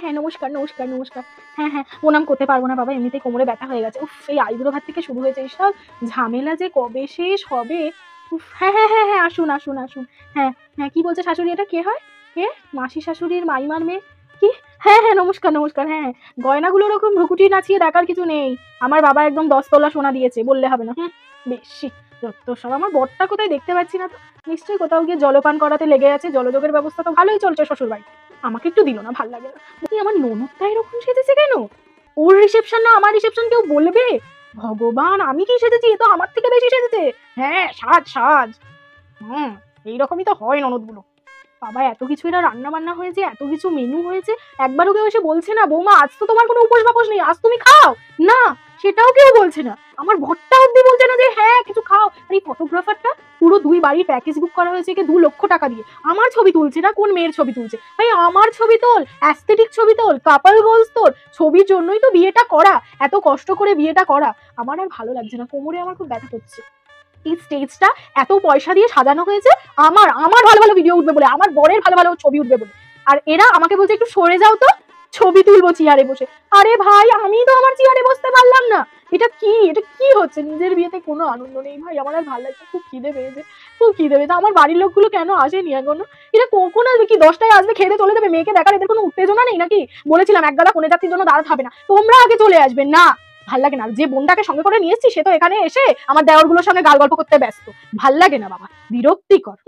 হ্যাঁ, নমস্কার, নমস্কার, নমস্কার। হ্যাঁ, হ্যাঁ, প্রণাম করতে পারবো না বাবা, এমনিতেই কোমরে ব্যথা হয়ে গেছে। উফ! এই আইবুড়ো ভাত থেকে শুরু হয়েছে এসব ঝামেলা যে কবে শেষ হবে। উফ! হ্যাঁ, হ্যাঁ, হ্যাঁ, হ্যাঁ, আসুন, আসুন, আসুন। হ্যাঁ, হ্যাঁ, কি বলছে শাশুড়ি, এটা কে হয়? কে? মাসি শাশুড়ির মাইমার মেয়ে? কি? হ্যাঁ, হ্যাঁ, নমস্কার, নমস্কার। হ্যাঁ, হ্যাঁ। গয়নাগুলো ওরকম ভ্রুকুটি নাচিয়ে দেখার কিছু নেই। আমার বাবা একদম ১০ তোলা সোনা দিয়েছে, বললে হবে না। হুম, বেশি যত্তসব। আমার বরটা কোথায় দেখতে পাচ্ছি না তো। নিশ্চয়ই কোথাও গিয়ে জলপান করাতে লেগে আছে। জলযোগের ব্যবস্থা তো ভালোই চলছে শ্বশুরবাড়িতে। আমাকে একটু দিল না, ভাল লাগে না। বলি, আমার ননদটা এরকম সেজেছে কেন? ওর রিসেপশন না আমার রিসেপশন, কেউ বলবে? ভগবান, আমি কি সেজেছি? এ তো আমার থেকে বেশি সেজেছে। হ্যাঁ, সাজ সাজ। হুম, এইরকমই তো হয় ননদগুলো। বাবা, এত কিছু এরা রান্না বান্না হয়েছে, এত কিছু মেনু হয়েছে, একবারও কেউ এসে বলছে না বৌমা আজ তো তোমার কোনো উপোস বাপোস নেই, আজ তুমি খাও না? সেটাও কেউ বলছে না। আমার ভরটা অব্দি বলছে না যে হ্যাঁ কিছু খাও। আর এই ফটোগ্রাফারটা পুরো 2 বাড়ির প্যাকেজ বুক করা হয়েছে একে 2 লক্ষ টাকা দিয়ে। আমার ছবি তুলছে না, কোন মেয়ের ছবি তুলছে? ভাই আমার ছবি তোল, অ্যাস্থেটিক ছবি তোল, কাপল গোলস তোল। ছবির জন্যই তো বিয়েটা করা, এত কষ্ট করে বিয়েটা করা। আমার আর ভালো লাগছে না, কোমরে আমার খুব ব্যথা করছে। এই স্টেজটা এত পয়সা দিয়ে সাজানো হয়েছে আমার আমার ভালো ভালো ভিডিও উঠবে বলে, আমার বরের ভালো ভালো ছবি উঠবে বলে। আর এরা আমাকে বলছে একটু সরে যাও তো, ছবি তুলবো চেয়ারে বসে। আরে ভাই, আমি তো আমার চেয়ারে বসতে পারলাম না। এটা কি হচ্ছে? নিজের বিয়েতে কোনো আনন্দ নেই ভাই। আমার আর ভালো লাগছে, খুব খিদে পেয়েছে, খুব খিদে পেয়েছে। আমার বাড়ির লোকগুলো কেন আসেনি এখনো? এরা কখন আসবে? কি 10টায় আসবে, খেয়ে দিয়ে চলে যাবে? মেয়েকে দেখার এদের কোনো উত্তেজনা নেই নাকি? বলেছিলাম এক গাদা কনে যাত্রীর জন্য দাঁড়াতে হবে না, তোমরা আগে চলে আসবে না। ভাল লাগে না। যে বোনটাকে সঙ্গে করে নিয়ে এসেছি সে তো এখানে এসে আমার দেওরগুলোর সঙ্গে গাল গল্প করতে ব্যস্ত। ভাল লাগে না বাবা, বিরক্তিকর।